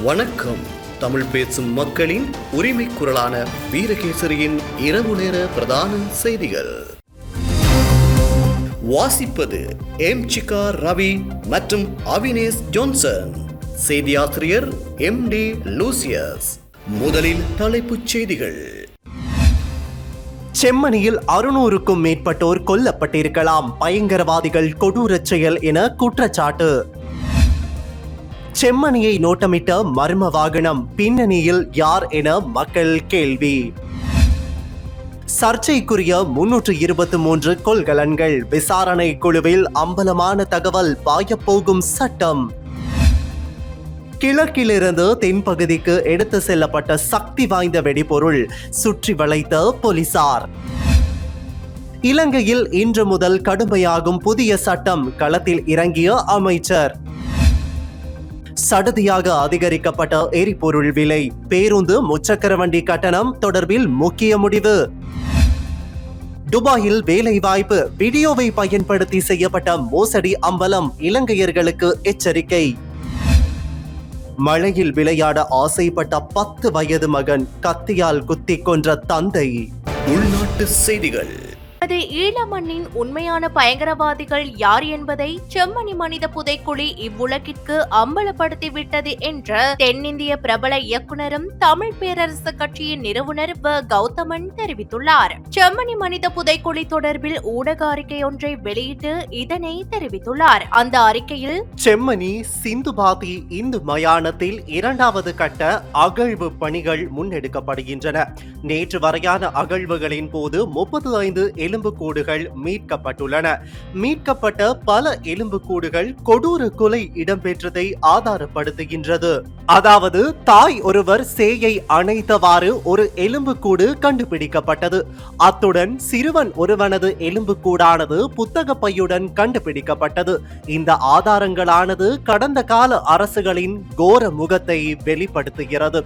வணக்கம். தமிழ் பேசும் மக்களின் உரிமை குரலான வீரகேசரியின் இரவு நேர பிரதான செய்திகள் வாசிப்பது எம்.சிகா ரவி மற்றும் அவினேஷ் ஜோன்சன். செய்தியாசிரியர் எம்.டி. லூசியஸ். முதலில் தலைப்புச் செய்திகள். செம்மணியில் 600க்கும் மேற்பட்டோர் கொல்லப்பட்டிருக்கலாம், பயங்கரவாதிகள் கொடூரச் செயல் என குற்றச்சாட்டு. செம்மணியை நோட்டமிட்ட மர்ம வாகனம், பின்னணியில் யார் என மக்கள் கேள்வி. சர்ச்சைக்குரிய 323 கொள்கலன்கள், விசாரணை குழுவில் அம்பலமான தகவல், பாயப்போகும் சட்டம். கிழக்கிலிருந்து தென்பகுதிக்கு எடுத்து செல்லப்பட்ட சக்தி வாய்ந்த வெடிபொருள், சுற்றி வளைத்த போலீசார். இலங்கையில் இன்று முதல் கடுமையாகும் புதிய சட்டம், களத்தில் இறங்கிய அமைச்சர். சடுதியாக அதிகரிக்கப்பட்ட எரிபொருள் விலை, பேருந்து முச்சக்கர வண்டி கட்டணம் தொடர்பில் முக்கிய முடிவு. துபாயில் வேலை வாய்ப்பு, வீடியோவை பயன்படுத்தி செய்யப்பட்ட மோசடி அம்பலம், இலங்கையர்களுக்கு எச்சரிக்கை. மழையில் விளையாட ஆசைப்பட்ட 10 வயது மகன் கத்தியால் குத்திக் கொன்ற தந்தை. உள்நாட்டு செய்திகள். அது ஈழமண்ணின் உண்மையான பயங்கரவாதிகள் யார் என்பதை செம்மணி மனித புதைக்குழி இவ்வுலகிற்கு அம்பலப்படுத்திவிட்டது என்று தென்னிந்திய பிரபல இயக்குனரும் தமிழ் பேரரசு கட்சியின் நிறுவனர் வ. கௌதமன் தெரிவித்துள்ளார். செம்மணி மனித புதைக்குழி தொடர்பில் ஊடக அறிக்கை ஒன்றை வெளியிட்டு இதனை தெரிவித்துள்ளார். அந்த அறிக்கையில் செம்மணி சிந்துபாதி இந்து மயானத்தில் 2வது கட்ட அகழ்வு பணிகள் முன்னெடுக்கப்படுகின்றன. நேற்று வரையான அகழ்வுகளின் போது 35 எலும்புக்கூடுகள் மீட்கப்பட்டுள்ளன. மீட்கப்பட்ட பல எலும்புக்கூடுகள் கொடூர கொலை இடம்பெற்றதை ஆதாரப்படுத்துகின்றது. அதாவது தாய் ஒருவர் சேயை அணைத்தவாறு ஒரு எலும்புக்கூடு கண்டுபிடிக்கப்பட்டது. அத்துடன் சிறுவன் ஒருவனது எலும்புக்கூடானது புத்தக பையுடன் கண்டுபிடிக்கப்பட்டது. இந்த ஆதாரங்களானது கடந்த கால அரசுகளின் கோர முகத்தை வெளிப்படுத்துகிறது.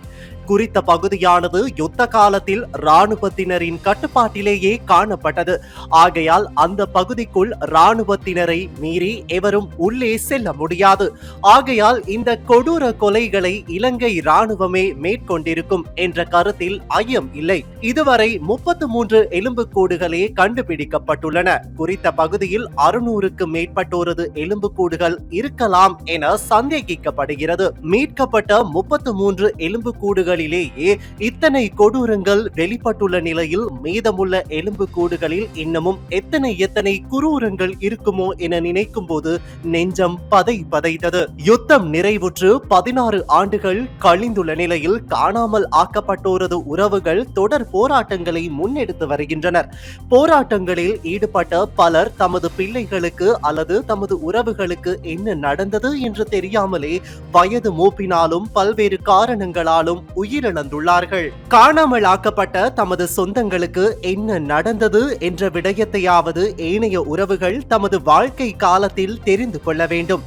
குறித்த பகுதியானது யுத்த காலத்தில் இராணுவத்தினரின் கட்டுப்பாட்டிலேயே காணப்பட்டது. ஆகையால் அந்த பகுதிக்குள் இராணுவத்தினரை மீறி எவரும் உள்ளே செல்ல முடியாது. ஆகையால் இந்த கொடூர கொலைகளை இலங்கை இராணுவமே மேற்கொண்டிருக்கும் என்ற கருத்தில் ஐயம் இல்லை. இதுவரை 33 எலும்புக்கூடுகளே கண்டுபிடிக்கப்பட்டுள்ளன. குறித்த பகுதியில் 600க்கு மேற்பட்டோரது எலும்புக்கூடுகள் இருக்கலாம் என சந்தேகிக்கப்படுகிறது. மீட்கப்பட்ட 33 எலும்புக்கூடுகளிலேயே இத்தனை கொடூரங்கள் வெளிப்பட்டுள்ள நிலையில் மீதமுள்ள எலும்புக்கூடுகளில் இன்னமும் எத்தனை குரூரங்கள் இருக்குமோ என நினைக்கும் போது நெஞ்சம் பதைத்தது. யுத்தம் நிறைவுற்று 16 ஆண்டுகள் கழிந்துள்ள நிலையில் காணாமல் ஆக்கப்பட்டோரது உறவுகள் தொடர் போராட்டங்களை முன்னெடுத்து வருகின்றனர். போராட்டங்களில் ஈடுபட்ட பலர் தமது பிள்ளைகளுக்கு அல்லது தமது உறவுகளுக்கு என்ன நடந்தது என்று தெரியாமலே வயது மூப்பினாலும் பல்வேறு காரணங்களாலும் உயிரிழந்துள்ளார்கள். காணாமல் ஆக்கப்பட்ட தமது சொந்தங்களுக்கு என்ன நடந்தது என்ற விடயத்தையாவது ஏனைய உறவுகள் தமது வாழ்க்கை காலத்தில் தெரிந்து கொள்ள வேண்டும்.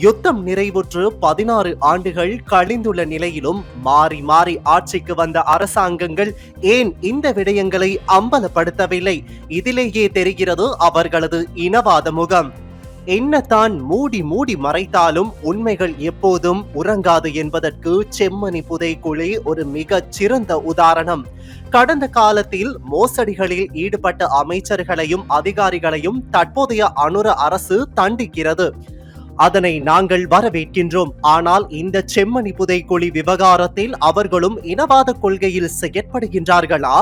யுத்தம் நிறைவுற்று 16 ஆண்டுகள் கழிந்துள்ள நிலையிலும் மாறி மாறி ஆட்சிக்கு வந்த அரசாங்கங்கள் ஏன் இந்த விடயங்களை அம்பலப்படுத்தவில்லை? இதிலேயே தெரிகிறது அவர்களது இனவாத முகம். என்னத்தான் மூடி மறைத்தாலும் உண்மைகள் எப்போதும் உறங்காது என்பதற்கு செம்மணி புதைக்குழி ஒரு மிகச் சிறந்த உதாரணம். கடந்த காலத்தில் மோசடிகளில் ஈடுபட்ட அமைச்சர்களையும் அதிகாரிகளையும் தற்போதைய அனுர அரசு தண்டிக்கிறது. அதனை நாங்கள் வரவேற்கின்றோம். ஆனால் இந்த செம்மணி புதைக்குழி விவகாரத்தில் அவர்களும் இனவாத கொள்கையில் செயற்படுகின்றார்களா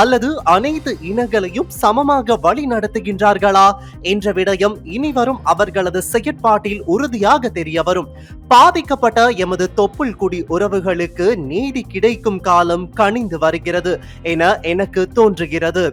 அல்லது அனைத்து இனங்களையும் சமமாக வழி நடத்துகின்றார்களா என்ற விடயம் இனிவரும் அவர்களது செயற்பாட்டில் உறுதியாக தெரிய வரும். பாதிக்கப்பட்ட எமது தொப்புள் குடி உறவுகளுக்கு நீதி கிடைக்கும் காலம் கனிந்து வருகிறது என எனக்கு தோன்றுகிறது.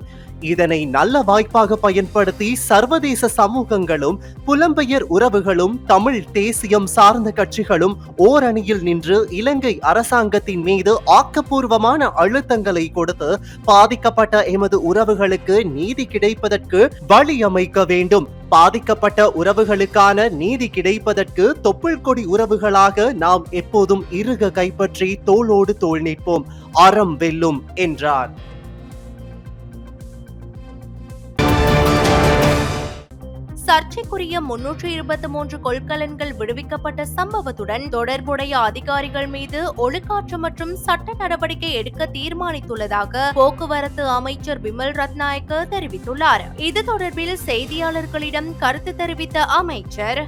இதனை நல்ல வாய்ப்பாக பயன்படுத்தி சர்வதேச சமூகங்களும் புலம்பெயர் உறவுகளும் தமிழ் தேசியம் சார்ந்த கட்சிகளும் ஓரணியில் நின்று இலங்கை அரசாங்கத்தின் மீது ஆக்கப்பூர்வமான அழுத்தங்களை கொடுத்து பாதிக்கப்பட்ட எமது உறவுகளுக்கு நீதி கிடைப்பதற்கு வழி அமைக்க வேண்டும். பாதிக்கப்பட்ட உறவுகளுக்கான நீதி கிடைப்பதற்கு தொப்புள் கொடி உறவுகளாக நாம் எப்போதும் இறுக கைப்பற்றி தோளோடு தோள் நிற்போம். அறம் வெல்லும் என்றார். சர்ச்சைக்குரிய 323 கொள்கலன்கள் விடுவிக்கப்பட்ட சம்பவத்துடன் தொடர்புடைய அதிகாரிகள் மீது ஒழுக்காற்று மற்றும் சட்ட நடவடிக்கை எடுக்க தீர்மானித்துள்ளதாக போக்குவரத்து அமைச்சர் பிமல் ரத்நாயக்க தெரிவித்துள்ளார். இது தொடர்பில் செய்தியாளர்களிடம் கருத்து தெரிவித்த அமைச்சர்,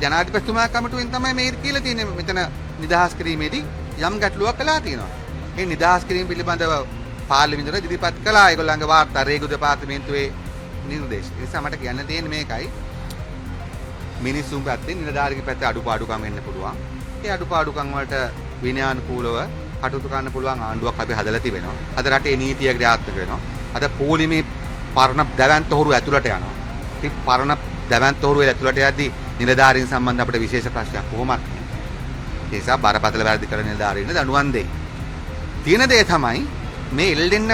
ජනාධිපතිතුමා කමිටුවෙන් තමයි මේ කියලා තියෙන්නේ. මෙතන නිදහස් කිරීමේදී යම් ගැටලුවක් කළා තියෙනවා. ඒ නිදහස් කිරීම පිළිබඳව පාර්ලිමේන්තුවට ඉදිරිපත් කළා ඒගොල්ලන්ගේ වාර්තා රේගු දෙපාර්තමේන්තුවේ නිර්දේශ. ඒ නිසා මට කියන්න තියෙන්නේ මේකයි. මිනිස්සුන් පැත්තෙන් නිලධාරිගේ පැත්තේ අඩුපාඩුකම් වෙන්න පුළුවන්. ඒ අඩුපාඩුකම් වලට විනයානුකූලව කටයුතු කරන්න පුළුවන් ආණ්ඩුවක් අපි හදලා තිබෙනවා. අද රටේ නීතිය ක්‍රියාත්මක වෙනවා. අද පොලිමේ පරණ දැවැන්ත හොරු ඇතුළට යනවා. ඉතින් පරණ දැවැන්ත හොරු ඇතුළට යද්දී නිලධාරීන් සම්බන්ධ අපිට විශේෂ ප්‍රශ්නයක් කොහොමත් නැහැ. ඒ නිසා බරපතල වැරදි කරන නිලධාරීන්ට දඬුවම් දෙයි. තියෙන දේ තමයි මේ එල්ලෙන්න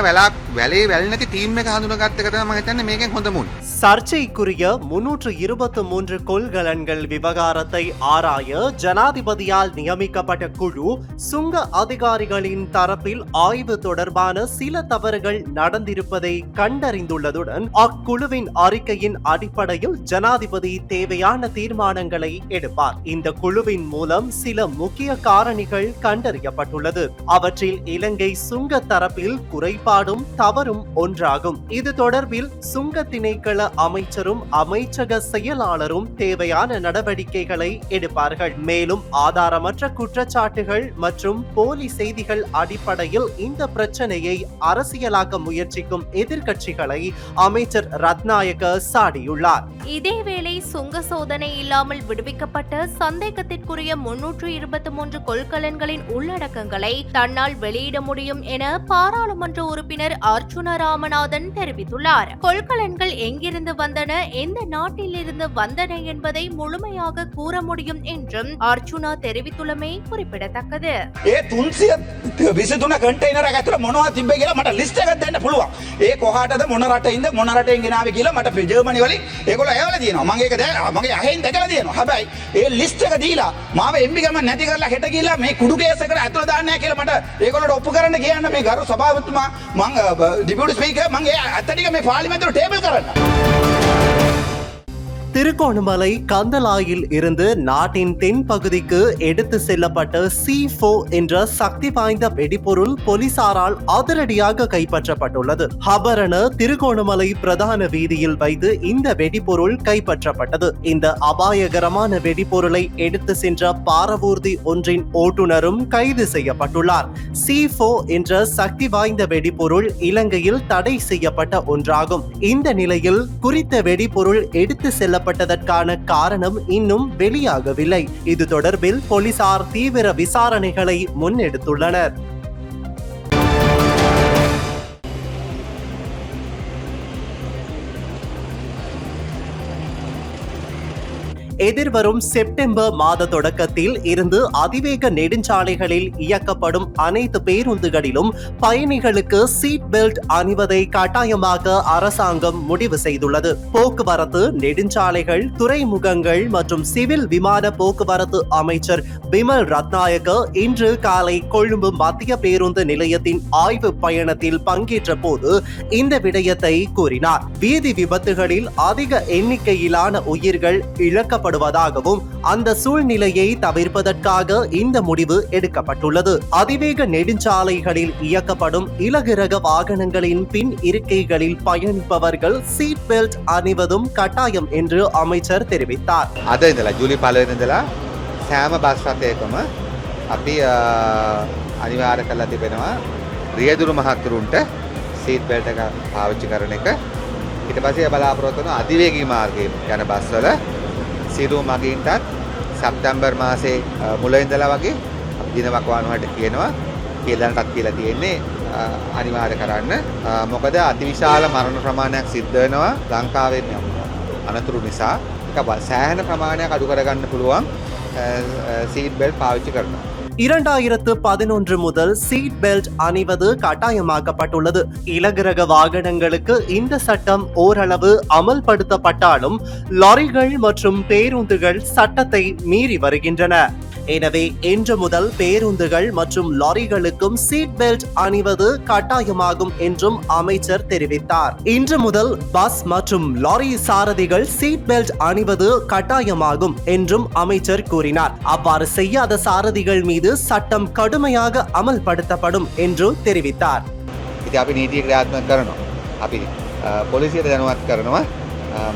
වැලේ වැල් නැති ටීම් එක හඳුනාගත්ත එක තමයි මම හිතන්නේ මේකෙන් හොඳ මුල්. சர்ச்சைக்குரிய 323 கொள்கலன்கள் விவகாரத்தை ஆராய ஜனாதிபதியால் நியமிக்கப்பட்ட குழு சுங்க அதிகாரிகளின் தரப்பில் ஆய்வு தொடர்பான சில தவறுகள் நடந்திருப்பதை கண்டறிந்துள்ளதுடன் அக்குழுவின் அறிக்கையின் அடிப்படையில் ஜனாதிபதி தேவையான தீர்மானங்களை எடுப்பார். இந்த குழுவின் மூலம் சில முக்கிய காரணிகள் கண்டறியப்பட்டுள்ளது. அவற்றில் இலங்கை சுங்க தரப்பில் குறைபாடும் தவறும் ஒன்றாகும். இது தொடர்பில் சுங்க திணைக்கள அமைச்சரும் அமைச்சக செயலாளரும் தேவையான நடவடிக்கைகளை எடுப்பார்கள். மேலும் ஆதாரமற்ற குற்றச்சாட்டுகள் மற்றும் போலி செய்திகள் அடிப்படையில் இந்த பிரச்சனையை அரசியலாக்க முயற்சிக்கும் எதிர்க்கட்சிகளை அமைச்சர் ரத்நாயக்க சாடியுள்ளார். இதேவேளை சுங்க சோதனை இல்லாமல் விடுவிக்கப்பட்ட சந்தேகத்திற்குரிய 323 கொள்கலன்களின் உள்ளடக்கங்களை தன்னால் வெளியிட முடியும் என பாராளுமன்ற உறுப்பினர் அர்ச்சுனா ராமநாதன் தெரிவித்துள்ளார். கொள்கலன்கள் எங்கிருந்து வந்தன, எந்த நாட்டிலிருந்து வந்தன என்பதை முழுமையாக கூற முடியும் என்றும் அர்ச்சுனா தெரிவித்துள்ளமை குறிப்பிடத்தக்கது. 323 කන්ටේනර් එක ඇතුළේ මොනවද තිබ්බේ කියලා මට ලිස්ට් එකක් දෙන්න පුළුවන්. ඒ කොහාටද මොන රටින්ද මොන රටෙන් ගෙනාවේ කියලා මට ජර්මනි වලින් ඒගොල්ලෝ ඇවලා තියෙනවා. මම ඒක මගේ අහෙන් දැකලා තියෙනවා. හැබැයි ඒ ලිස්ට් එක දීලා මාව එම්බි ගම නැති කරලා හෙට ගිහලා මේ කුඩු කේස් එකට ඇතුළේ දාන්න නැහැ කියලා මට ඒගොල්ලෝට ඔප්පු කරන්න කියන්න මේ ගරු සභාපතිතුමා මම ඩිපියුටි ස්පීකර් මම ඒ අතටික මේ පාර්ලිමේන්තුවේ ටේබල් කරන්න. திருகோணமலை கந்தலாயில் இருந்து நாட்டின் தென் பகுதிக்கு எடுத்து செல்லப்பட்ட C4 என்ற சக்தி வாய்ந்த வெடிபொருள் போலீசாரால் அதிரடியாக கைப்பற்றப்பட்டுள்ளது. ஹபரண திருகோணமலை பிரதான வீதியில் வைத்து இந்த வெடிபொருள் கைப்பற்றப்பட்டது. இந்த அபாயகரமான வெடிபொருளை எடுத்து சென்ற பாரவூர்தி ஒன்றின் ஓட்டுநரும் கைது செய்யப்பட்டுள்ளார். C4 என்ற சக்தி வாய்ந்த வெடிபொருள் இலங்கையில் தடை செய்யப்பட்ட ஒன்றாகும். இந்த நிலையில் குறித்த வெடிபொருள் எடுத்து செல்லப்பட்டதற்கான காரணம் இன்னும் வெளியாகவில்லை. இது தொடர்பில் போலீசார் தீவிர விசாரணைகளை முன்னெடுத்துள்ளனர். எதிர்வரும் செப்டம்பர் மாத தொடக்கத்தில் இருந்து அதிவேக நெடுஞ்சாலைகளில் இயக்கப்படும் அனைத்து பேருந்துகளிலும் பயணிகளுக்கு சீட் பெல்ட் அணிவதை கட்டாயமாக அரசாங்கம் முடிவு செய்துள்ளது. போக்குவரத்து, நெடுஞ்சாலைகள், துறைமுகங்கள் மற்றும் சிவில் விமான போக்குவரத்து அமைச்சர் பிமல் ரத்நாயக்க இன்று காலை கொழும்பு மத்திய பேருந்து நிலையத்தின் ஆய்வு பயணத்தில் பங்கேற்ற போது இந்த விடயத்தை கூறினார். வீதி விபத்துகளில் அதிக எண்ணிக்கையிலான உயிர்கள் இழக்கப்படும் அந்த சூழ்நிலையை தவிர்ப்பதற்காக இந்த முடிவு எடுக்கப்பட்டுள்ளது. அதிவேக நெடுஞ்சாலைகளில் இயக்கப்படும் இலகுரக வாகனங்களின் பின் இருக்கைகளில் பயணிப்பவர்கள் சீட் பெல்ட் அணிவதும் கட்டாயம் என்று அமைச்சர் தெரிவித்தார். අද ඉඳලා ජූලි 1 වෙනිදා සෑම බස් රථයකම අපි අනිවාර්ය කරලා තිබෙනවා රියදුරු මහත්තුරුන්ට සීට් බෙල්ට් එක පාවිච්චි කරන එක. ඊට පස්සේ බලාපොරොත්තු වෙන අධිවේගී මාර්ගයේ යන බස්වල සියලු මගීන්ටත් සැප්තැම්බර් මාසේ මුල ඉඳලා වගේ දිනවක් වානුවට කියනවා කියලාටත් කියලා තියෙන්නේ අනිවාර්ය කරන්න. මොකද අතිවිශාල මරණ ප්‍රමාණයක් සිද්ධ වෙනවා ලංකාවේ අනතුරු නිසා. ඒක සෑහෙන ප්‍රමාණයක් අඩු කරගන්න පුළුවන් සීට් බෙල්ට් පාවිච්චි කරනවා. 2011 முதல் சீட் பெல்ட் அணிவது கட்டாயமாக்கப்பட்டுள்ளது. இலகுரக வாகனங்களுக்கு இந்த சட்டம் ஓரளவு அமல்படுத்தப்பட்டாலும் லாரிகள் மற்றும் பேருந்துகள் சட்டத்தை மீறி வருகின்றன. எனவே இன்று முதல் பேருந்துகள் மற்றும் லாரிகளுக்கும் சீட் பெல்ட் அணிவது கட்டாயமாகும் என்றும் அமைச்சர் தெரிவித்தார். இன்று முதல் பஸ் மற்றும் லாரி சாரதிகள் சீட் பெல்ட் அணிவது கட்டாயமாகும் என்றும் அமைச்சர் கூறினார். அவ்வாறு செய்யாத சாரதிகள் மீது சட்டம் கடுமையாக அமல்படுத்தப்படும் என்று தெரிவித்தார். අපි නීතිය ක්‍රියාත්මක කරනවා. අපි පොලිසියට දැනුවත් කරනවා.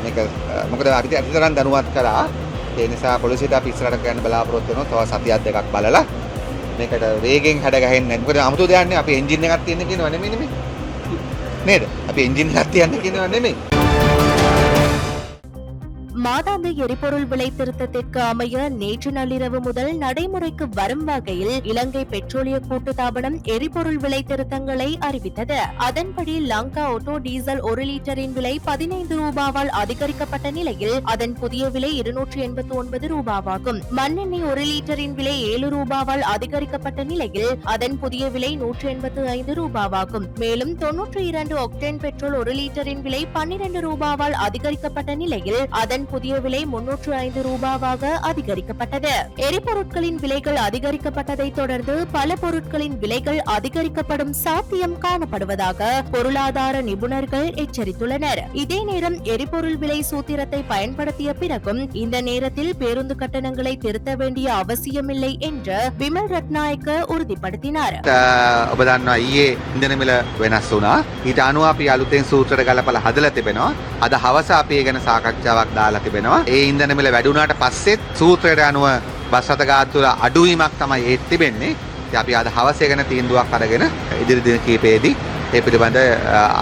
මේක මොකද අපිට අතිතරම් දැනුවත් කරා. ඒ නිසා පොලිසියට අපි ඉස්සරහට ගන්න බලාපොරොත්තු වෙනවා. තව සතියක් දෙකක් බලලා මේකට වේගෙන් හැඩ ගහන්නේ නැහැ. මොකද 아무තෝ දෙයක් අපි එන්ජින් එකක් තියෙන කියනවා නෙමෙයි. නේද? අපි එන්ජින් එකක් තියන්න කියනවා නෙමෙයි. மாதாந்த எரிபொருள் விலை திருத்தத்திற்கு அமைய நேற்று நள்ளிரவு முதல் நடைமுறைக்கு வரும் வகையில் இலங்கை பெட்ரோலிய கூட்டுத்தாபனம் எரிபொருள் விலை திருத்தங்களை அறிவித்தது. அதன்படி லங்கா ஆட்டோ டீசல் 1 லிட்டரின் விலை 15 ரூபாவால் அதிகரிக்கப்பட்ட நிலையில் அதன் புதிய விலை 289 ரூபாவாகும். மண்ணெண்ணெய் 1 லிட்டரின் விலை 7 ரூபாவால் அதிகரிக்கப்பட்ட நிலையில் அதன் புதிய விலை 185 ரூபாவாகும். மேலும் 92 ஒக்டேன் பெட்ரோல் 1 லிட்டரின் விலை 12 ரூபாவால் அதிகரிக்கப்பட்ட நிலையில் அதன் புதிய விலை 305 ரூபாவாக அதிகரிக்கப்பட்டது. எரிபொருட்களின் விலைகள் அதிகரிக்கப்பட்டதை தொடர்ந்து பல பொருட்களின் விலைகள் அதிகரிக்கப்படும் சாத்தியம் காணப்படுவதாக பொருளாதார நிபுணர்கள் எச்சரித்துள்ளனர். இதே நேரம் எரிபொருள் விலை சூத்திரத்தை பயன்படுத்திய பிறகும் இந்த நேரத்தில் பேருந்து கட்டணங்களை திருத்த வேண்டிய அவசியமில்லை என்று விமல் ரத்நாயக்க உறுதிப்படுத்தினார். ඔබ දන්නවා ඊයේ ඉන්ධන මිල වෙනස් වුණා. ඊට අනුව අපි අලුතෙන් සූත්‍රයට ගලපලා හදලා තිබෙනවා. අද හවස අපි ඒ ගැන සාකච්ඡාවක් දාලා තිබෙනවා. ඒ ඉන්ධන මිල වැඩි වුණාට පස්සෙත් සූත්‍රයට අනුව බස් රථ ගාස්තු වල අඩුවීමක් තමයි ඒ තිබෙන්නේ. ඉතින් අපි අද හවස ගැන තීන්දුවක් අරගෙන ඉදිරි දින කිහිපෙදී ඒ පිළිබඳ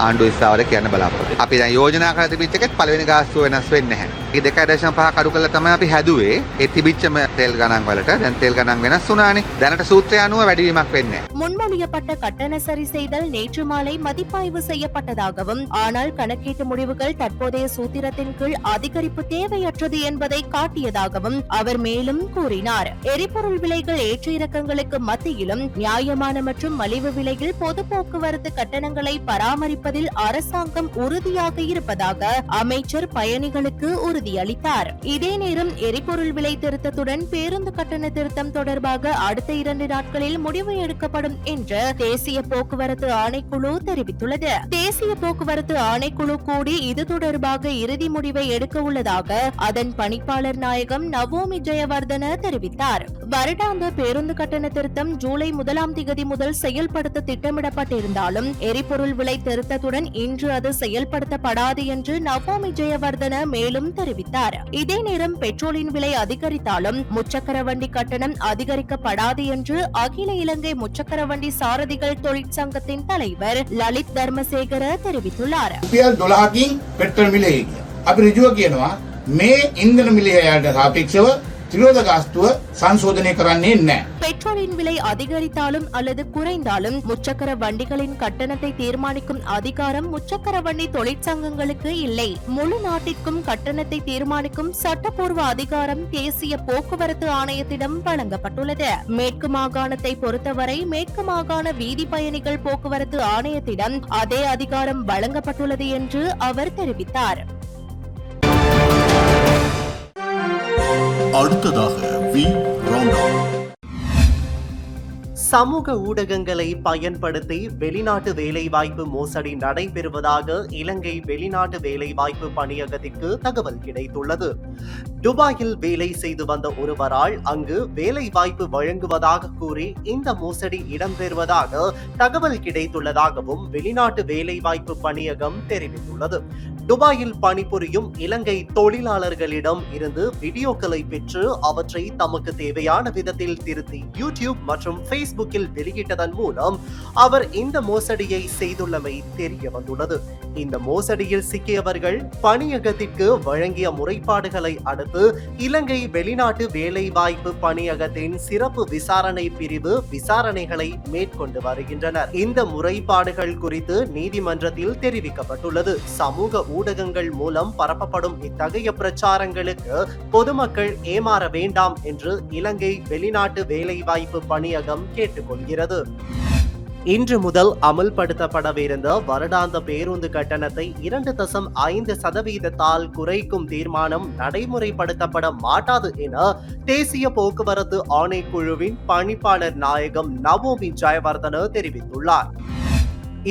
ආණ්ඩුව ඉස්සාවල කියන්න බලාපොරොත්තු. අපි දැන් යෝජනා කරලා තිබිච්ච එකෙත් පළවෙනි ගාස්තුව වෙනස් වෙන්නේ නැහැ. ඒක 2.5 අඩු කරලා තමයි අපි හැදුවේ. ඒ තිබිච්ච තෙල් ගණන් වලට දැන් තෙල් ගණන් වෙනස් වුණානේ. දැනට සූත්‍රය අනුව වැඩිවීමක් වෙන්නේ නැහැ. முன்மொழியப்பட்ட கட்டண சரி செய்தல் நேற்று மாலை மதிப்பாய்வு செய்யப்பட்டதாகவும் ஆனால் கணக்கீட்டு முடிவுகள் தற்போதைய சூத்திரத்தின் கீழ் அதிகரிப்பு தேவையற்றது என்பதை காட்டியதாகவும் அவர் மேலும் கூறினார். எரிபொருள் விலைகள் ஏற்ற இறக்கங்களுக்கு மத்தியிலும் நியாயமான மற்றும் மலிவு விலையில் பொது போக்குவரத்து கட்டணங்களை பராமரிப்பதில் அரசாங்கம் உறுதியாக இருப்பதாக அமைச்சர் பயணிகளுக்கு உறுதியளித்தார். இதே நேரம் எரிபொருள் விலை திருத்தத்துடன் பேருந்து கட்டண திருத்தம் தொடர்பாக அடுத்த 2 நாட்களில் முடிவு எடுக்கப்படும் என்று தேசிய போக்குவரத்து ஆணைக்குழு தெரிவித்துள்ளது. தேசிய போக்குவரத்து ஆணைக்குழு கூடி இது தொடர்பாக இறுதி முடிவை எடுக்க உள்ளதாக அதன் பணிப்பாளர் நாயகம் நவோமி ஜெயவர்தன தெரிவித்தார். வருடாந்த பேருந்து கட்டண திருத்தம் ஜூலை 1ஆம் தேதி முதல் செயல்படுத்த திட்டமிடப்பட்டிருந்தாலும் எரிபொருள் விலை திருத்தத்துடன் இன்று அது செயல்படுத்தப்படாது என்று நவோமி ஜெயவர்தன மேலும் தெரிவித்தார். இதே நேரம் பெட்ரோலின் விலை அதிகரித்தாலும் முச்சக்கர வண்டி கட்டணம் அதிகரிக்கப்படாது என்று அகில இலங்கை முச்சக்கர வண்டி சாரதிகள் தொழிற்சங்கத்தின் தலைவர் லலித் தர்மசேகர தெரிவித்துள்ளார். රුපියල් 12කින් පෙට්‍රල් මිලේ ගියා. අපි ඍජුව කියනවා මේ ඉන්ධන මිලයට සාපේක්ෂව තිරෝධ ගාස්තුව සංශෝධනය කරන්නේ නැහැ. பெட்ரோலின் விலை அதிகரித்தாலும் அல்லது குறைந்தாலும் முச்சக்கர வண்டிகளின் கட்டணத்தை தீர்மானிக்கும் அதிகாரம் முச்சக்கர வண்டி தொழிற்சங்கங்களுக்கு இல்லை. முழு நாட்டிற்கும் கட்டணத்தை தீர்மானிக்கும் சட்டப்பூர்வ அதிகாரம் தேசிய போக்குவரத்து ஆணையத்திடம் வழங்கப்பட்டுள்ளது. மேற்கு மாகாணத்தை பொறுத்தவரை மேற்கு மாகாண வீதி பயணிகள் போக்குவரத்து ஆணையத்திடம் அதே அதிகாரம் வழங்கப்பட்டுள்ளது என்று அவர் தெரிவித்தார். அடுத்ததாக வி ரவுண்டப். சமூக ஊடகங்களை பயன்படுத்தி வெளிநாட்டு வேலைவாய்ப்பு மோசடி நடைபெறுவதாக இலங்கை வெளிநாட்டு வேலைவாய்ப்பு பணியகத்திற்கு தகவல் கிடைத்துள்ளது. துபாயில் வேலை செய்து வந்த ஒருவரால் அங்கு வேலைவாய்ப்பு வழங்குவதாக கூறி இந்த மோசடி இடம்பெறுவதாக தகவல் கிடைத்துள்ளதாகவும் வெளிநாட்டு வேலைவாய்ப்பு பணியகம் தெரிவித்துள்ளது. துபாயில் பணிபுரியும் இலங்கை தொழிலாளர்களிடம் இருந்து வீடியோக்களை பெற்று அவற்றை தமக்கு தேவையான விதத்தில் திருத்தி யூடியூப் மற்றும் ஃபேஸ்புக்கில் வெளியிட்டதன் மூலம் அவர் இந்த மோசடியை செய்துள்ளமை தெரிய வந்துள்ளது. இந்த மோசடியில் சிக்கியவர்கள் பணியகத்திற்கு வழங்கிய முறைப்பாடுகளை அடுத்து இலங்கை வெளிநாட்டு வேலைவாய்ப்பு பணியகத்தின் சிறப்பு விசாரணை பிரிவு விசாரணைகளை மேற்கொண்டு வருகின்றனர். இந்த முறைப்பாடுகள் குறித்து நீதிமன்றத்தில் தெரிவிக்கப்பட்டுள்ளது. சமூக ஊடகங்கள் மூலம் பரப்பப்படும் இத்தகைய பிரச்சாரங்களுக்கு பொதுமக்கள் ஏமாற வேண்டாம் என்று இலங்கை வெளிநாட்டு வேலைவாய்ப்பு பணியகம் கேட்டுக்கொள்கிறது. இன்று முதல் அமல்படுத்தப்படவிருந்த வருடாந்த பேருந்து கட்டணத்தை 2.5% குறைக்கும் தீர்மானம் நடைமுறைப்படுத்தப்பட மாட்டாது என தேசிய போக்குவரத்து ஆணைக்குழுவின் பணிப்பாளர் நாயகம் நவோமி ஜெயவர்தன தெரிவித்துள்ளார்.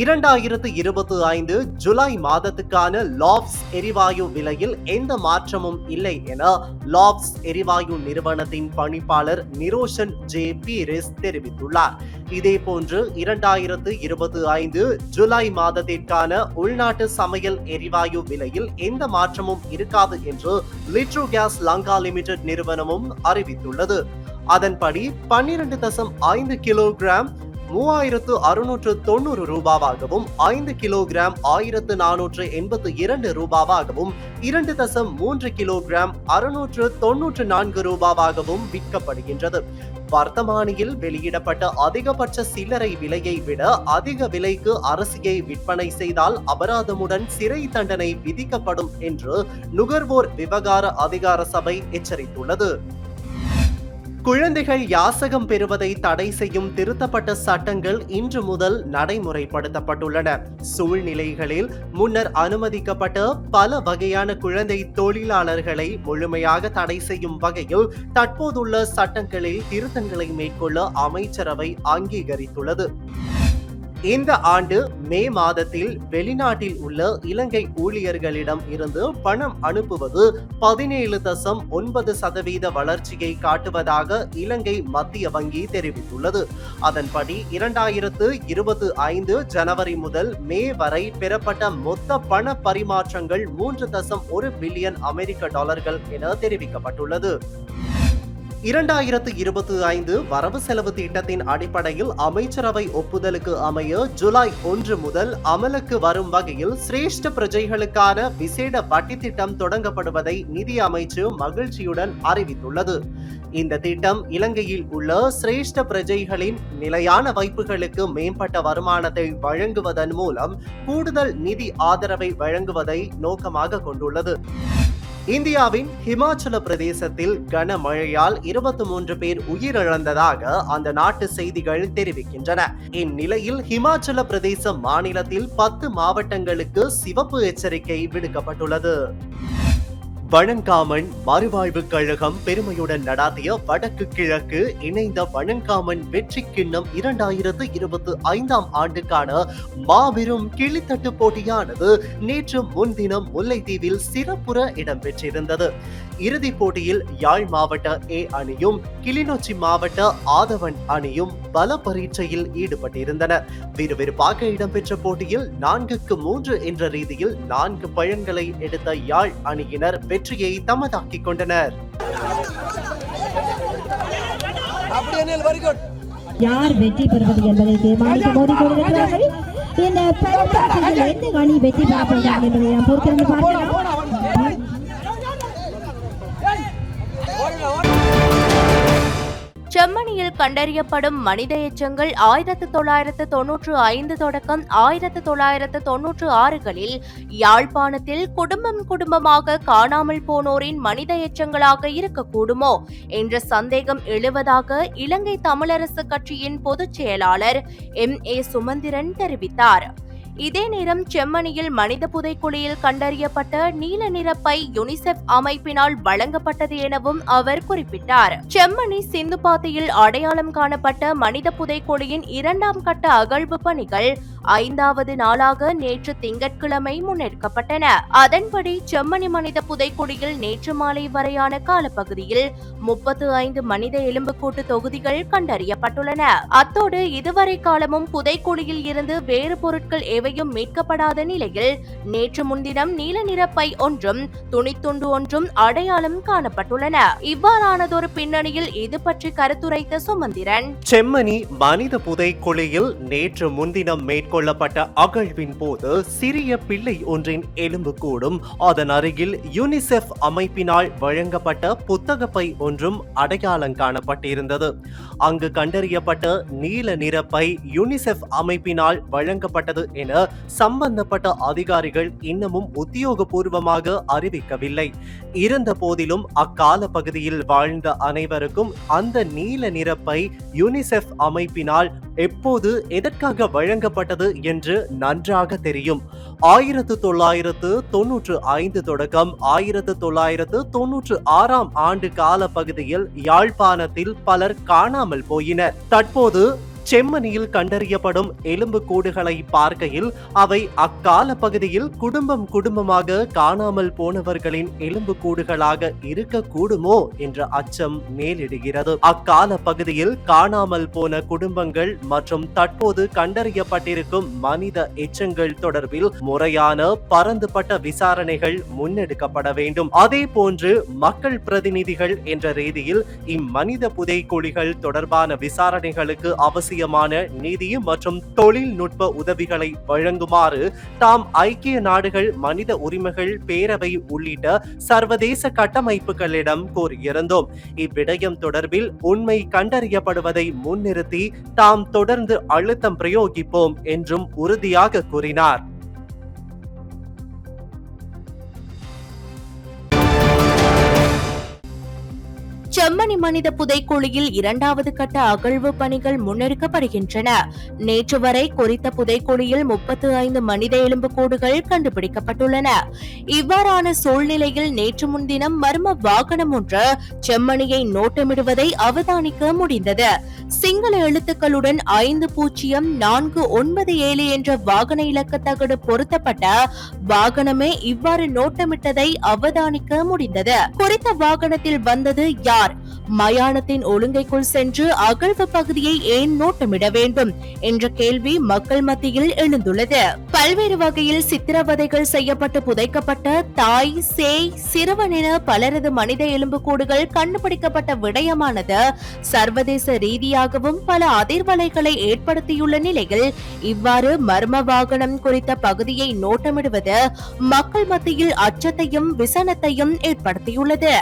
2025 ஜூலை மாதத்துக்கான லாப்ஸ் எரிவாயு விலையில் எந்த மாற்றமும் இல்லை என லாப்ஸ் எரிவாயு நிறுவனத்தின் பணிப்பாளர் நிரோஷன் ஜே பீரிஸ் தெரிவித்துள்ளார். இதேபோன்று 2025 ஜூலை மாதத்திற்கான உள்நாட்டு சமையல் எரிவாயு விலையில் எந்த மாற்றமும் இருக்காது என்று லிட்ரோ கேஸ் லங்கா லிமிடெட் நிறுவனமும் அறிவித்துள்ளது. அதன்படி 12.5 கிலோகிராம் 3690 ரூபாவாகவும் 5 கிலோகிராம் 1482 ரூபாவாகவும் 2.3 கிலோகிராம் 694 ரூபாவாகவும் விற்கப்படுகின்றது. வர்த்தமானியில் வெளியிடப்பட்ட அதிகபட்ச சில்லறை விலையை விட அதிக விலைக்கு அரிசியை விற்பனை செய்தால் அபராதமுடன் சிறை தண்டனை விதிக்கப்படும் என்று நுகர்வோர் விவகார அதிகார சபை எச்சரித்துள்ளது. குழந்தைகள் யாசகம் பெறுவதை தடை செய்யும் திருத்தப்பட்ட சட்டங்கள் இன்று முதல் நடைமுறைப்படுத்தப்பட்டுள்ளன. சூழ்நிலைகளில் முன்னர் அனுமதிக்கப்பட்ட பல வகையான குழந்தை தொழிலாளர்களை முழுமையாக தடை செய்யும் வகையில் தற்போதுள்ள சட்டங்களில் திருத்தங்களை மேற்கொள்ள அமைச்சரவை அங்கீகரித்துள்ளது. இந்த ஆண்டு மே மாதத்தில் வெளிநாட்டில் உள்ள இலங்கை ஊழியர்களிடம் இருந்து பணம் அனுப்புவது 17.9% வளர்ச்சியை காட்டுவதாக இலங்கை மத்திய வங்கி தெரிவித்துள்ளது. அதன்படி 2025 ஜனவரி முதல் மே வரை பெறப்பட்ட மொத்த பண பரிமாற்றங்கள் 3.1 பில்லியன் அமெரிக்க டாலர்கள் என தெரிவிக்கப்பட்டுள்ளது. 2025 வரவு செலவு திட்டத்தின் அடிப்படையில் அமைச்சரவை ஒப்புதலுக்கு அமைய ஜூலை 1 முதல் அமலுக்கு வரும் வகையில் சிரேஷ்ட பிரஜைகளுக்கான விசேட வட்டி திட்டம் தொடங்கப்படுவதை நிதி அமைச்சு மகிழ்ச்சியுடன் அறிவித்துள்ளது. இந்த திட்டம் இலங்கையில் உள்ள சிரேஷ்ட பிரஜைகளின் நிலையான வைப்புகளுக்கு மேம்பட்ட வருமானத்தை வழங்குவதன் மூலம் கூடுதல் நிதி ஆதரவை வழங்குவதை நோக்கமாக கொண்டுள்ளது. இந்தியாவின் ஹிமாச்சல பிரதேசத்தில் கனமழையால் 23 பேர் உயிரிழந்ததாக அந்த நாட்டு செய்திகள் தெரிவிக்கின்றன. இந்நிலையில் ஹிமாச்சல பிரதேச மாநிலத்தில் 10 மாவட்டங்களுக்கு சிவப்பு எச்சரிக்கை விடுக்கப்பட்டுள்ளது. வணங்காமன் மறுவாழ்வு கழகம் பெருமையுடன் நடாத்திய வடக்கு கிழக்கு இணைந்த வணங்காமன் வெற்றி கிண்ணம் 2025 ஆண்டுக்கான மாபெரும் கிளித்தட்டு போட்டியானது நேற்று முன்தினம் முல்லைத்தீவில் சிறப்புற இடம்பெற்றிருந்தது. இறுதிப் போட்டியில் யாழ் மாவட்ட ஏ அணியும் கிளிநொச்சி மாவட்ட ஆதவன் அணியும் பல பரீட்சையில் ஈடுபட்டிருந்தன. விறுவிறுப்பாக இடம்பெற்ற போட்டியில் 4-3 என்ற ரீதியில் 4 பழங்களை எடுத்த யாழ் அணியினர் வெற்றியை தமதாக்கிக் கொண்டனர். யார் வெற்றி பெறுவது என்பதை தீர்மானிக்க மோதிக்கொண்டிருக்கிறார்கள். இந்த பெரும்பான்மையில் எந்த அணி வெற்றி பெற போகிறார்கள் என்பதை நாம் பொறுத்திருந்து பார்க்கலாம். செம்மணியில் கண்டறியப்படும் மனித எச்சங்கள் 1995 தொடக்கம் 1996களில் யாழ்ப்பாணத்தில் குடும்பமாக காணாமல் போனோரின் மனித எச்சங்களாக இருக்கக்கூடுமோ என்ற சந்தேகம் எழுவதாக இலங்கை தமிழரசு கட்சியின் பொதுச் செயலாளர் MA சுமந்திரன் தெரிவித்தார். இதே நேரம் செம்மணியில் மனித புதைக்குழியில் கண்டறியப்பட்ட நீல நிற பை யுனிசெஃப் அமைப்பினால் வழங்கப்பட்டது எனவும் அவர் குறிப்பிட்டார். செம்மணி சிந்துபாத்தியில் அடையாளம் காணப்பட்ட மனித புதைக்குழியின் 2ஆம் கட்ட அகழ்வு பணிகள் 5வது நாளாக நேற்று திங்கட்கிழமை முன்னெடுக்கப்பட்டன. அதன்படி செம்மணி மனித புதைக்குழியில் நேற்று மாலை வரையான காலப்பகுதியில் 35 மனித எலும்புக்கூட்டு தொகுதிகள் கண்டறியப்பட்டுள்ளன. அத்தோடு இதுவரை காலமும் புதைக்குழியில் இருந்து வேறு பொருட்கள் எவையும் மீட்கப்படாத நிலையில் நேற்று முன்தினம் நீல நிற பை ஒன்றும் துணித்துண்டு ஒன்றும் அடையாளம் காணப்பட்டுள்ளன. இவ்வாறானதொரு பின்னணியில் இது பற்றி கருத்துரைத்த சுமந்திரன், செம்மணி மனித புதைக்குழியில் நேற்று முன்தினம் மேற்கொண்ட மேற்கொள்ளப்பட்ட அகழ்வின் போது சிறிய பிள்ளை ஒன்றின் எலும்புக்கூடும் அதன் அருகில் யூனிசெஃப் அமைப்பினால் வழங்கப்பட்ட புத்தக பை ஒன்றும் அடையாளம் காணப்பட்டிருந்தது. அங்கு கண்டறியப்பட்ட நீல நிற பை யூனிசெஃப் அமைப்பினால் வழங்கப்பட்டது என சம்பந்தப்பட்ட அதிகாரிகள் இன்னமும் உத்தியோகபூர்வமாக அறிவிக்கவில்லை. இருந்த போதிலும் அக்கால பகுதியில் வாழ்ந்த அனைவருக்கும் அந்த நீல நிற பை யூனிசெஃப் அமைப்பினால் எப்போது எதற்காக வழங்கப்பட்டது என்று நன்றாக தெரியும். 1995 தொடக்கம் 1996 ஆண்டு கால பகுதியில் யாழ்ப்பாணத்தில் பலர் காணாமல் போயினர். தற்போது செம்மணியில் கண்டறியப்படும் எலும்பு கூடுகளை பார்க்கையில் அவை அக்கால பகுதியில் குடும்பமாக காணாமல் போனவர்களின் எலும்பு கூடுகளாக இருக்கக்கூடுமோ என்ற அச்சம் மேலிடுகிறது. அக்கால பகுதியில் காணாமல் போன குடும்பங்கள் மற்றும் தற்போது கண்டறியப்பட்டிருக்கும் மனித எச்சங்கள் தொடர்பில் முறையான பரந்துபட்ட விசாரணைகள் முன்னெடுக்கப்பட வேண்டும். அதே போன்று மக்கள் பிரதிநிதிகள் என்ற ரீதியில் இம்மனித புதைக்குழிகள் தொடர்பான விசாரணைகளுக்கு அவசியமான நிதி மற்றும் தொழில்நுட்ப உதவிகளை வழங்குமாறு தாம் ஐக்கிய நாடுகள் மனித உரிமைகள் பேரவை உள்ளிட்ட சர்வதேச கட்டமைப்புகளிடம் கோரியிருந்தோம். இவ்விடயம் தொடர்பில் உண்மை கண்டறியப்படுவதை முன்னிறுத்தி தாம் தொடர்ந்து அழுத்தம் பிரயோகிப்போம் என்றும் உறுதியாக கூறினார். செம்மணி மனித புதைக்குழியில் 2வது கட்ட அகழ்வு பணிகள் முன்னெடுக்கப்படுகின்றன. நேற்று வரை குறித்த புதைக்குழியில் 35 மனித எலும்புக்கூடுகள் கண்டுபிடிக்கப்பட்டுள்ளன. இவ்வாறான சூழ்நிலையில் நேற்று முன்தினம் மர்ம வாகனம் ஒன்று செம்மணியை நோட்டமிடுவதை அவதானிக்க முடிந்தது. சிங்கள எழுத்துக்களுடன் 5049 என்ற வாகன இலக்க தகடு பொருத்தப்பட்ட வாகனமே இவ்வாறு நோட்டமிட்டதை அவதானிக்க முடிந்தது. குறித்த வாகனத்தில் வந்தது யார்? மயானத்தின் ஒழுங்கைக்குள் சென்று அகழ்வு பகுதியை ஏன் நோட்டமிட வேண்டும் என்ற கேள்வி மக்கள் மத்தியில் எழுந்துள்ளது. பல்வேறு வகையில் சித்திரவதைகள் செய்யப்பட்டு புதைக்கப்பட்ட தாய், சேய், சிறுவன் என பலரது மனித எலும்புக்கூடுகள் கண்டுபிடிக்கப்பட்ட விடயமானது சர்வதேச ரீதியாகவும் பல அதிர்வலைகளை ஏற்படுத்தியுள்ள நிலையில் இவ்வாறு மர்ம வாகனம் குறித்த பகுதியை நோட்டமிடுவது மக்கள் மத்தியில் அச்சத்தையும் விசனத்தையும் ஏற்படுத்தியுள்ளது.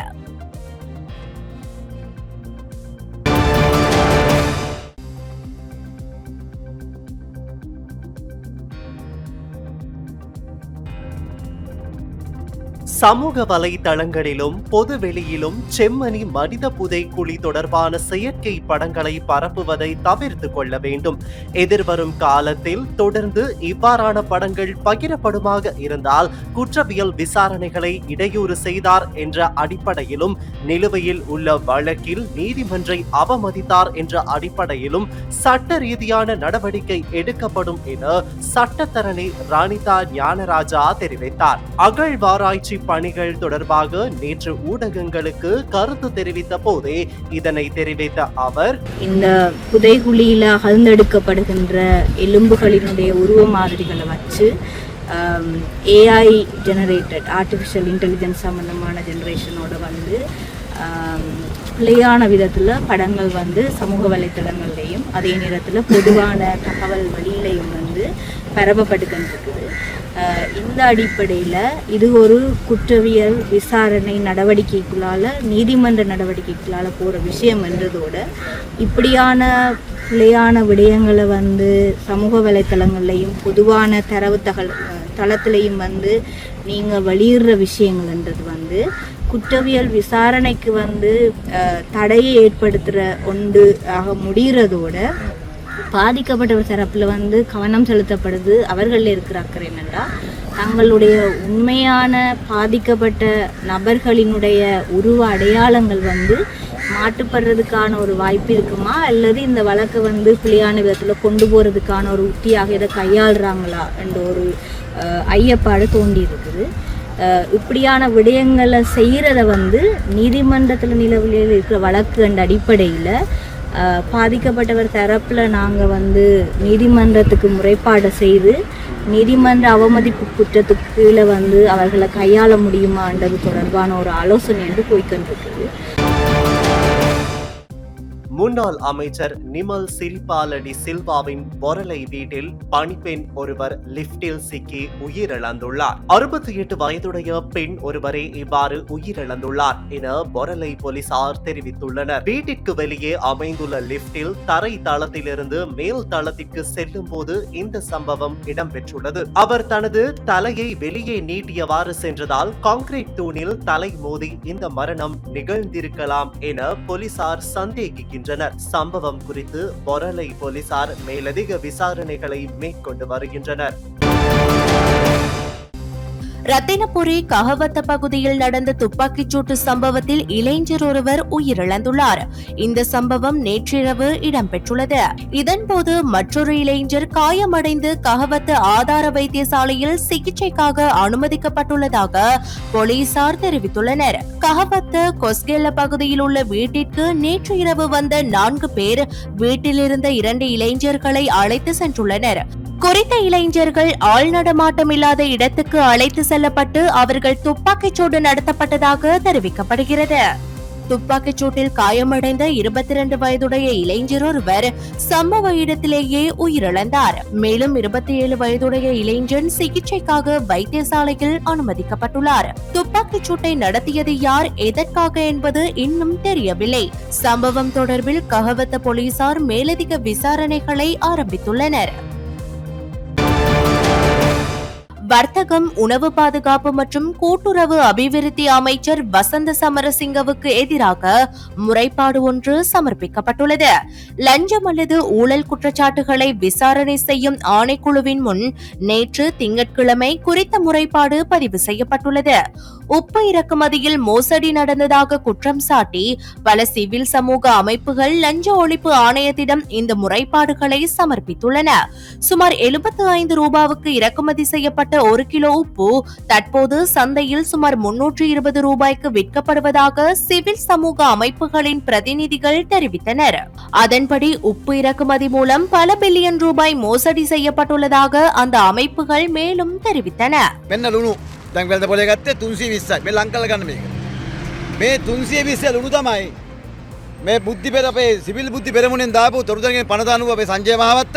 சமூக வலைதளங்களிலும் பொதுவெளியிலும் செம்மணி மனித புதைக்குழி தொடர்பான செயற்கை படங்களை பரப்புவதை தவிர்த்து கொள்ள வேண்டும். எதிர்வரும் காலத்தில் தொடர்ந்து இவ்வாறான படங்கள் பகிரப்படுமாக இருந்தால் குற்றவியல் விசாரணைகளை இடையூறு செய்தார் என்ற அடிப்படையிலும், நிலுவையில் உள்ள வழக்கில் நீதிமன்றை அவமதித்தார் என்ற அடிப்படையிலும் சட்ட ரீதியான நடவடிக்கை எடுக்கப்படும் என சட்டத்தரணி ராணிதா ஞானராஜா தெரிவித்தார். அகழ்வாராய்ச்சி பணிகள் தொடர்பாக நேற்று ஊடகங்களுக்கு கருத்து தெரிவித்த போதே இதனை தெரிவித்த அவர், இந்த புதைகுழியில அகழ்ந்தெடுக்கப்படுகின்ற எலும்புகளினுடைய உருவ மாதிரிகளை வச்சு ஏஐ ஜெனரேட்டட் ஆர்டிஃபிஷியல் இன்டெலிஜென்ஸ் சம்பந்தமான ஜெனரேஷனோட வந்து பிழையான விதத்தில் படங்கள் வந்து சமூக வலைத்தளங்கள்லையும் அதே நேரத்தில் பொதுவான தகவல் வழியிலையும் வந்து பரப்பப்பட்டுக்கின்றிருக்குது. இந்த அடிப்படையில் இது ஒரு குற்றவியல் விசாரணை நடவடிக்கைக்குள்ளால் நீதிமன்ற நடவடிக்கைக்குள்ளால் போகிற விஷயம் என்றதோட இப்படியான பிழையான விடயங்களை வந்து சமூக வலைத்தளங்கள்லையும் பொதுவான தரவு தளத்திலையும் வந்து நீங்கள் வெளியிடுற விஷயங்கள்ன்றது வந்து குற்றவியல் விசாரணைக்கு வந்து தடையை ஏற்படுத்துகிற ஒன்று ஆக முடிகிறதோட பாதிக்கப்பட்டவர் தரப்பில் வந்து கவனம் செலுத்தப்படுது. அவர்களில் இருக்கிற அக்கறை என்னென்னா, தங்களுடைய உண்மையான பாதிக்கப்பட்ட நபர்களினுடைய உருவ அடையாளங்கள் வந்து மாட்டுப்படுறதுக்கான ஒரு வாய்ப்பு இருக்குமா, அல்லது இந்த வழக்கை வந்து பிழையான விதத்தில் கொண்டு போகிறதுக்கான ஒரு உத்தியாக இதை கையாளுறாங்களா என்ற ஒரு ஐயப்பாடு தோண்டி இருக்குது. இப்படியான விடயங்களை செய்கிறத வந்து நீதிமன்றத்தில் நிலவில் இருக்கிற வழக்கு என்ற அடிப்படையில் பாதிக்கப்பட்டவர் தரப்பில் நாங்கள் வந்து நீதிமன்றத்துக்கு முறைப்பாடு செய்து நீதிமன்ற அவமதிப்பு குற்றத்துக்கு கீழே வந்து அவர்களை கையாள முடியுமான்றது தொடர்பான ஒரு ஆலோசனை என்று போய்கொண்டிருக்குது. முன்னாள் அமைச்சர் நிமல் சிறிபாலடி சில்வாவின் பொரலை வீட்டில் பணிப்பெண் ஒருவர் லிப்டில் சிக்கி உயிரிழந்துள்ளார். 68 வயதுடைய பெண் ஒருவரே இவ்வாறு உயிரிழந்துள்ளார் என பொரலை போலீசார் தெரிவித்துள்ளனர். வீட்டிற்கு வெளியே அமைந்துள்ள லிப்டில் தரை தளத்திலிருந்து மேல் தளத்திற்கு செல்லும் போது இந்த சம்பவம் இடம்பெற்றுள்ளது. அவர் தனது தலையை வெளியே நீட்டியவாறு சென்றதால் கான்கிரீட் தூணில் தலை மோதி இந்த மரணம் நிகழ்ந்திருக்கலாம் என போலீசார் சந்தேகிக்கின்றனர். சம்பவம் குறித்து பொரலை போலீசார் மேலதிக விசாரணைகளை மேற்கொண்டு வருகின்றனர். ரத்தினபுரி கஹவத்த பகுதியில் நடந்த துப்பாக்கிச்சூட்டு சம்பவத்தில் இளைஞர் ஒருவர் உயிரிழந்துள்ளார். இந்த சம்பவம் நேற்றிரவு இடம்பெற்றுள்ளது. இதன்போது மற்றொரு இளைஞர் காயமடைந்து கஹவத்த ஆதார வைத்தியசாலையில் சிகிச்சைக்காக அனுமதிக்கப்பட்டுள்ளதாக போலீசார் தெரிவித்துள்ளனர். கஹவத்த கொஸ்கெல்ல பகுதியில் உள்ள வீட்டிற்கு நேற்று இரவு வந்த 4 பேர் வீட்டில் இருந்த 2 இளைஞர்களை அழைத்து சென்றுள்ளனர். குறித்த இளைஞர்கள் ஆள் நடமாட்டம் இல்லாத இடத்துக்கு அழைத்து செல்லப்பட்டு அவர்கள் துப்பாக்கிச்சூடு நடத்தப்பட்டதாக தெரிவிக்கப்படுகிறது. துப்பாக்கிச்சூட்டில் காயமடைந்த 22 வயதுடைய இளைஞர் ஒருவர் சம்பவ இடத்திலேயே உயிரிழந்தார். மேலும் 27 வயதுடைய இளைஞன் சிகிச்சைக்காக வைத்தியசாலையில் அனுமதிக்கப்பட்டுள்ளார். துப்பாக்கிச்சூட்டை நடத்தியது யார், எதற்காக என்பது இன்னும் தெரியவில்லை. சம்பவம் தொடர்பில் கஹவத்த போலீசார் மேலதிக விசாரணைகளை ஆரம்பித்துள்ளனர். வர்த்தகம், உணவு பாதுகாப்பு மற்றும் கூட்டுறவு அபிவிருத்தி அமைச்சர் வசந்த சமரசிங்கவுக்கு எதிராக முறைப்பாடு ஒன்று சமர்ப்பிக்கப்பட்டுள்ளது. லஞ்சம் அல்லது ஊழல் குற்றச்சாட்டுகளை விசாரணை செய்யும் ஆணைக்குழுவின் முன் நேற்று திங்கட்கிழமை குறித்த முறைப்பாடு பதிவு செய்யப்பட்டுள்ளது. உப்பு இறக்குமதியில் மோசடி நடந்ததாக குற்றம் சாட்டி பல சிவில் சமூக அமைப்புகள் லஞ்ச ஒழிப்பு ஆணையத்திடம் இந்த முறைப்பாடுகளை சமர்ப்பித்துள்ளன. சுமார் 75 ரூபாவுக்கு இறக்குமதி செய்யப்பட்ட 1 கிலோ உப்பு தற்போது சந்தையில் சுமார் 320 ரூபாய்க்கு விற்கப்படுவதாக சிவில் சமூக அமைப்புகளின் பிரதிநிதிகள் தெரிவித்தனர். அதன்படி உப்பு இறக்குமதி மூலம் பல பில்லியன் ரூபாய் மோசடி செய்யப்பட்டுள்ளதாக அந்த அமைப்புகள் மேலும் தெரிவித்தன. දැන් වැල්ද පොලේ ගත්තේ 320යි. මේ ලංකල ගන්න මේක. මේ 320 ලුණු තමයි මේ බුද්ධි පෙර අපේ සිවිල් බුද්ධි පෙරමුණෙන් දාපු තොරතුරුගෙන් පනත අනුව අපේ සංජය මහවත්ත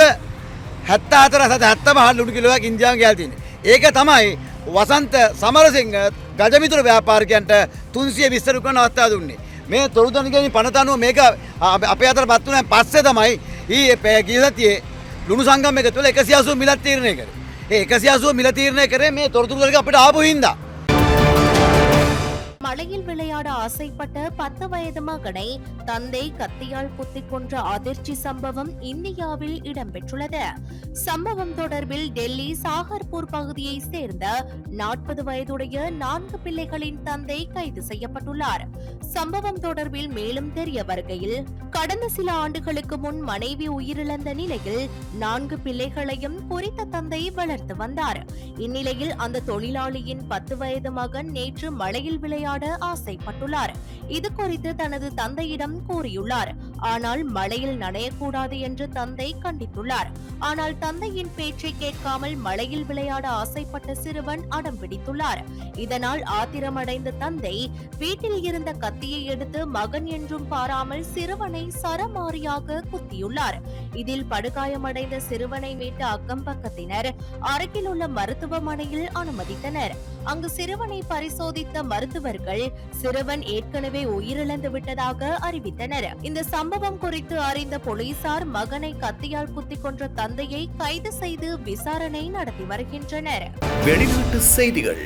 74 75 ලුණු කිලෝයක් ඉන්දියාවෙන් ගෑල් තියෙන්නේ. ඒක තමයි වසන්ත සමරසිංහ ගජමිතුරු ව්‍යාපාරිකයන්ට 320 රුපියල් අවස්ථාව දුන්නේ. මේ තොරතුරුගෙන් පනත අනුව මේක අපේ අතට පත් වුණාන් පස්සේ තමයි ඊ ගියසතියේ ලුණු සංගම් එක තුළ 180 මිලක් තීරණය කරේ. 180 මිල තීරණය කරේ මේ තොරතුරු වලට අපිට ආපු හින්දා. மழையில் விளையாட ஆசைப்பட்ட 10 வயது மகனை தந்தை கத்தியால் குத்திக் கொன்ற அதிர்ச்சி சம்பவம் இந்தியாவில் இடம்பெற்றுள்ளது. சம்பவம் தொடர்பில் டெல்லி சாகர்பூர் பகுதியை சேர்ந்த 40 வயதுடைய 4 பிள்ளைகளின் தந்தை கைது செய்யப்பட்டுள்ளார். சம்பவம் தொடர்பில் மேலும் தெரிய வருகையில், கடந்த சில ஆண்டுகளுக்கு முன் மனைவி உயிரிழந்த நிலையில் 4 பிள்ளைகளையும் குறித்த தந்தை வளர்த்து வந்தார். இந்நிலையில் அந்த தொழிலாளியின் 10 வயது மகன் நேற்று மழையில் விளையாட ஆசைப்பட்டுள்ளார். இது குறித்து தனது தந்தையிடம் கூறியுள்ளார். ஆனால் மழையில் நனையக்கூடாது என்று தந்தை கண்டித்துள்ளார். ஆனால் தந்தையின் பேச்சை கேட்காமல் மழையில் விளையாட ஆசைப்பட்ட சிறுவன் அடம் பிடித்துள்ளார். இதனால் ஆத்திரமடைந்த தந்தை வீட்டில் இருந்த கத்தியை எடுத்து மகன் என்றும் பாராமல் சிறுவனை சரமாரியாக குத்தியுள்ளார். இதில் படுகாயமடைந்த சிறுவனை மீட்ட அக்கம் பக்கத்தினர் அருகில் உள்ள மருத்துவமனையில் அனுமதித்தனர். அங்கு சிறுவனை பரிசோதித்த மருத்துவர்கள் சிறுவன் ஏற்கனவே உயிரிழந்து விட்டதாக அறிவித்தனர். இந்த சம்பவம் குறித்து அறிந்த போலீசார் மகனை கத்தியால் குத்திக் கொன்ற தந்தையை கைது செய்து விசாரணை நடத்தி வருகின்றனர். வெளிநாட்டு செய்திகள்.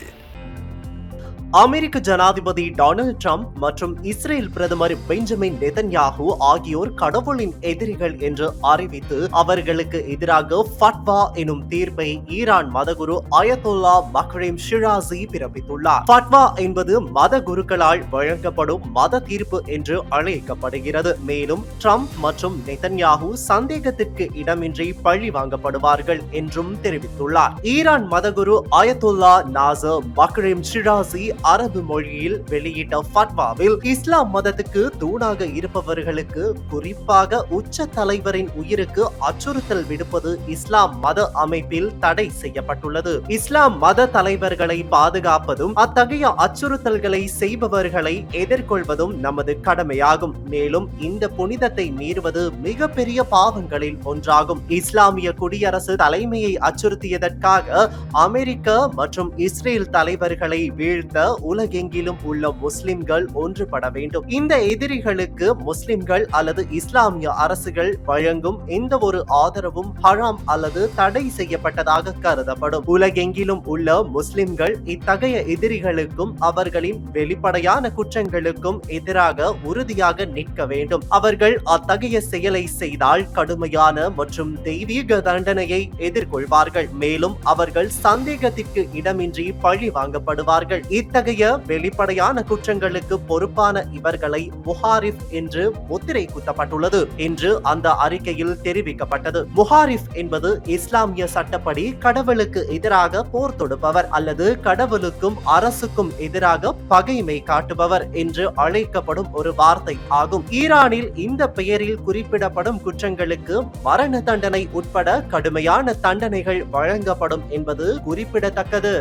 அமெரிக்க ஜனாதிபதி டொனால்ட் ட்ரம்ப் மற்றும் இஸ்ரேல் பிரதமர் பெஞ்சமின் நெதன்யாகு ஆகியோர் கடவுளின் எதிரிகள் என்று அறிவித்து அவர்களுக்கு எதிராக ஃபட்வா எனும் தீர்ப்பை ஈரான் மதகுரு அயத்தொல்லா மக்ரீம் ஷிராசி பிறப்பித்துள்ளார். ஃபட்வா என்பது மத குருக்களால் வழங்கப்படும் மத தீர்ப்பு என்று அழைக்கப்படுகிறது. மேலும் ட்ரம்ப் மற்றும் நெதன்யாகு சந்தேகத்திற்கு இடமின்றி பழி வாங்கப்படுவார்கள் என்றும் தெரிவித்துள்ளார். ஈரான் மதகுரு அயத்தொல்லா நாசர் மக்ரீம் ஷிராசி அரபு மொழியில் வெளியிட்ட ஃபட்வாவில் இஸ்லாம் மதத்துக்கு தூணாக இருப்பவர்களுக்கு, குறிப்பாக உச்ச தலைவரின் உயிருக்கு அச்சுறுத்தல் விடுப்பது இஸ்லாம் மத அமைப்பில் தடை செய்யப்பட்டுள்ளது. இஸ்லாம் மத தலைவர்களை பாதுகாப்பதும் அத்தகைய அச்சுறுத்தல்களை செய்பவர்களை எதிர்கொள்வதும் நமது கடமையாகும். மேலும் இந்த புனிதத்தை மீறுவது மிகப்பெரிய பாவங்களில் ஒன்றாகும். இஸ்லாமிய குடியரசு தலைமையை அச்சுறுத்தியதற்காக அமெரிக்க மற்றும் இஸ்ரேல் தலைவர்களை வீழ்த்த உலகெங்கிலும் உள்ள முஸ்லிம்கள் ஒன்றுபட வேண்டும். இந்த எதிரிகளுக்கு முஸ்லிம்கள் அல்லது இஸ்லாமிய அரசுகள் வழங்கும் எந்த ஒரு ஆதரவும் ஹராம் அல்லது தடை செய்யப்பட்டதாக கருதப்படும். உலகெங்கிலும் உள்ள முஸ்லிம்கள் இத்தகைய எதிரிகளுக்கும் அவர்களின் வெளிப்படையான குற்றங்களுக்கும் எதிராக உறுதியாக நிற்க வேண்டும். அவர்கள் அத்தகைய செயலை செய்தால் கடுமையான மற்றும் தெய்வீக தண்டனையை எதிர்கொள்வார்கள். மேலும் அவர்கள் சந்தேகத்திற்கு இடமின்றி பழி வாங்கப்படுவார்கள். இத்தகைய வெளிப்படையான குற்றங்களுக்கு பொறுப்பான இவர்களை முஹாரிஃப் என்று முத்திரை குத்தப்பட்டுள்ளது என்று அந்த அறிக்கையில் தெரிவிக்கப்பட்டது. முஹாரிஃப் என்பது இஸ்லாமிய சட்டப்படி கடவுளுக்கு எதிராக போர் தொடுப்பவர் அல்லது கடவுளுக்கும் அரசுக்கும் எதிராக பகைமை காட்டுபவர் என்று அழைக்கப்படும் ஒரு வார்த்தை ஆகும். ஈரானில் இந்த பெயரில் குறிப்பிடப்படும் குற்றங்களுக்கு மரண தண்டனை உட்பட கடுமையான தண்டனைகள் வழங்கப்படும் என்பது குறிப்பிடத்தக்கது.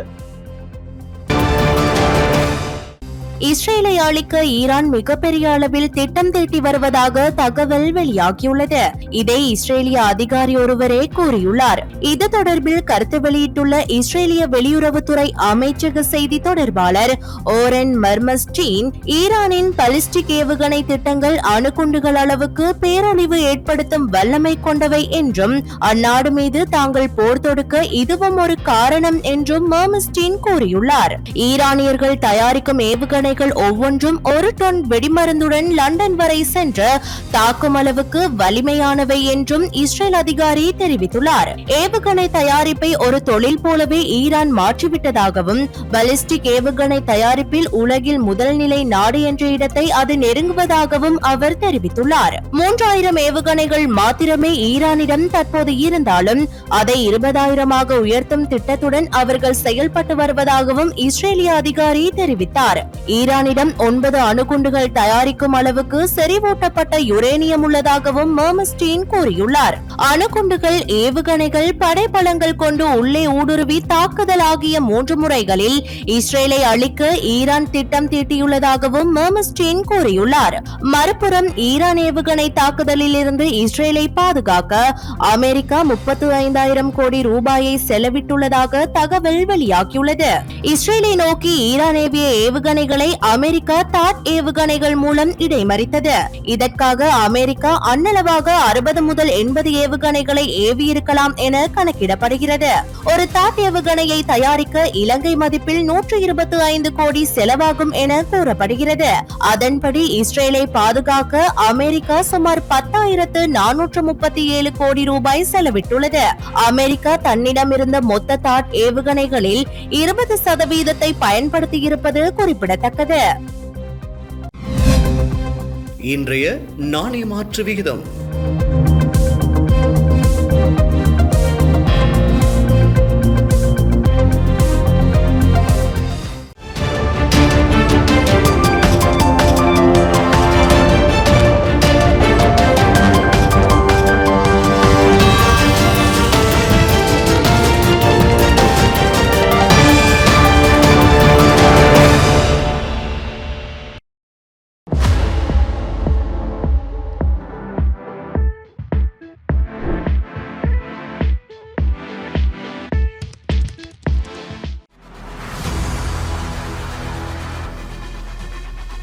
இஸ்ரேலை அழிக்க ஈரான் மிகப்பெரிய அளவில் திட்டம் தீட்டி வருவதாக தகவல் வெளியாகியுள்ளது. இதை இஸ்ரேலிய அதிகாரி ஒருவரே கூறியுள்ளார். இது தொடர்பில் கருத்து வெளியிட்டுள்ள இஸ்ரேலிய வெளியுறவுத்துறை அமைச்சக செய்தி தொடர்பாளர் ஓரன் மர்மஸ்டீன், ஈரானின் பாலிஸ்டிக் ஏவுகணை திட்டங்கள் அணுகுண்டுகள் அளவுக்கு பேரழிவு ஏற்படுத்தும் வல்லமை கொண்டவை என்றும் அந்நாடு மீது தாங்கள் போர் தொடுக்க இதுவும் ஒரு காரணம் என்றும் மர்மஸ்டீன் கூறியுள்ளார். ஈரானியர்கள் தயாரிக்கும் ஏவுகணை ஒவ்வொன்றும் 1 டன் வெடிமருந்துடன் லண்டன் வரை சென்று தாக்கும் அளவுக்கு வலிமையானவை என்றும் இஸ்ரேல் அதிகாரி தெரிவித்துள்ளார். ஏவுகணை தயாரிப்பை ஒரு தொழில் போலவே ஈரான் மாற்றிவிட்டதாகவும், பாலிஸ்டிக் ஏவுகணை தயாரிப்பில் உலகில் முதல் நிலை நாடு என்ற இடத்தை அது நெருங்குவதாகவும் அவர் தெரிவித்துள்ளார். 3000 ஏவுகணைகள் மாத்திரமே ஈரானிடம் தற்போது இருந்தாலும் அதை 20,000ஆக உயர்த்தும் திட்டத்துடன் அவர்கள் செயல்பட்டு வருவதாகவும் இஸ்ரேலிய அதிகாரி தெரிவித்தார். ஈரானிடம் 9 அணுகுண்டுகள் தயாரிக்கும் அளவுக்கு செறிவூட்டப்பட்ட யுரேனியம் உள்ளதாகவும் மர்மஸ்டீன் கூறியுள்ளார். அணுகுண்டுகள், ஏவுகணைகள், படைபலங்கள் கொண்டு உள்ளே ஊடுருவி தாக்குதல் ஆகிய 3 முறைகளில் இஸ்ரேலை அழிக்க ஈரான் திட்டம் தீட்டியுள்ளதாகவும் மர்மஸ்டீன் கூறியுள்ளார். மறுபுறம் ஈரான் ஏவுகணை தாக்குதலில் இருந்து இஸ்ரேலை பாதுகாக்க அமெரிக்கா 35,000 கோடி ரூபாயை செலவிட்டுள்ளதாக தகவல் வெளியாகியுள்ளது. இஸ்ரேலை நோக்கி ஈரான் ஏவிய ஏவுகணைகளை அமெரிக்கா தாட் ஏவுகணைகள் மூலம் இடைமறித்தது. இதற்காக அமெரிக்கா அன்னளவாக 60 முதல் 80 ஏவுகணைகளை ஏவியிருக்கலாம் என கணக்கிடப்படுகிறது. ஒரு தாட் ஏவுகணையை தயாரிக்க இலங்கை மதிப்பில் 125 கோடி செலவாகும் என கூறப்படுகிறது. அதன்படி இஸ்ரேலை பாதுகாக்க அமெரிக்கா சுமார் 10,437 கோடி ரூபாய் செலவிட்டுள்ளது. அமெரிக்கா தன்னிடம் இருந்த மொத்த தாட் ஏவுகணைகளில் 20% பயன்படுத்தியிருப்பது குறிப்பிடத்தக்கது. இன்றைய நாணய மாற்று விகிதம்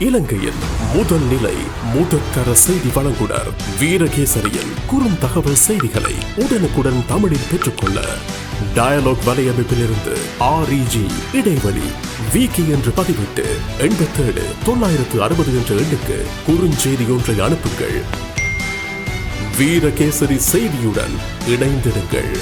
இலங்கையின் முதல் நிலை முதற்கர செய்தி வழங்குனர் வீரகேசரியின் குறும் தகவல் செய்திகளை உடனுக்குடன் தமிழில் பெற்றுக்கொள்ள டயலாக் வலையமைப்பிலிருந்து REG இடைவெளி வீக்கி என்று பதிவிட்டு 87 960 என்ற எண்ணுக்கு குறுஞ்செய்தி ஒன்றை அனுப்புங்கள். வீரகேசரி செய்தியுடன் இணைந்திருங்கள்.